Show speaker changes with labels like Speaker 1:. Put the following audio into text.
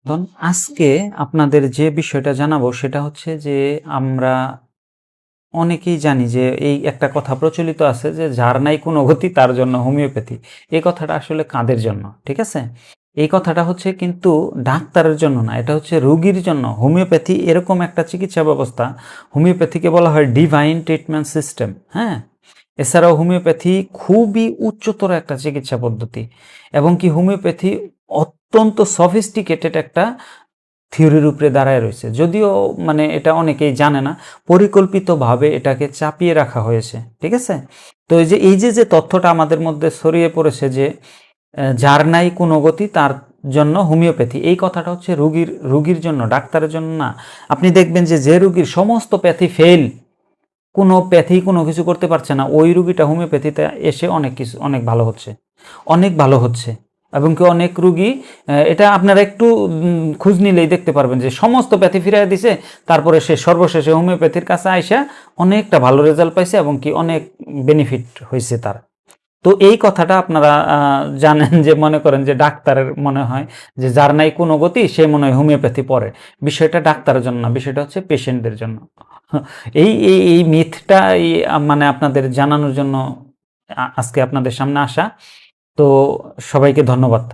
Speaker 1: ধন আজকে আপনাদের যে বিষয়টা জানাবো সেটা হচ্ছে যে আমরা অনেকেই জানি যে এই একটা কথা প্রচলিত আছে যে যার নাই কোনো গতি তার জন্য হোমিওপ্যাথি। এই কথাটা আসলে কাদের জন্য? ঠিক আছে? এই কথাটা হচ্ছে কিন্তু ডাক্তারের জন্য না, এটা হচ্ছে রোগীর জন্য। হোমিওপ্যাথি এরকম একটা চিকিৎসা ব্যবস্থা, হোমিওপ্যাথিকে বলা হয় ডিভাইন ট্রিটমেন্ট সিস্টেম। হ্যাঁ, এছাড়াও হোমিওপ্যাথি খুবই উচ্চতর একটা চিকিৎসা পদ্ধতি এবং কি হোমিওপ্যাথি অত্যন্ত সফিস্টিকেটেড একটা থিওরির উপরে দাঁড়ায় রয়েছে। যদিও মানে এটা অনেকেই জানে না, পরিকল্পিতভাবে এটাকে চাপিয়ে রাখা হয়েছে। ঠিক আছে? তো এই যে তথ্যটা আমাদের মধ্যে ছড়িয়ে পড়েছে যে যার নাই কোনো গতি তার জন্য হোমিওপ্যাথি, এই কথাটা হচ্ছে রুগীর জন্য, ডাক্তারের জন্য না। আপনি দেখবেন যে রুগীর সমস্ত প্যাথি ফেল, কোনো প্যাথি কোনো কিছু করতে পারছে না, ওই রুগীটা হোমিওপ্যাথিতে এসে অনেক ভালো হচ্ছে, অনেক ভালো হচ্ছে। এবং কি অনেক রুগী, এটা আপনারা একটু খোঁজ নিলেই দেখতে পারবেন যে সমস্ত প্যাথি ফিরাই দিছে, তারপরে সে সর্বশেষে হোমিওপ্যাথির কাছে আইসা অনেকটা ভালো রেজাল্ট পাইছে এবং কি অনেক বেনিফিট হয়েছে তার। তো এই কথাটা আপনারা জানেন যে মনে করেন যে ডাক্তারের মনে হয় যে যার নাই কোনো গতি সে মনে হয় হোমিওপ্যাথি পড়ে। বিষয়টা ডাক্তারের জন্য না, বিষয়টা হচ্ছে পেশেন্টদের জন্য। এই মিথটা মানে আপনাদের জানানোর জন্য আজকে আপনাদের সামনে আসা। তো সবাইকে ধন্যবাদ।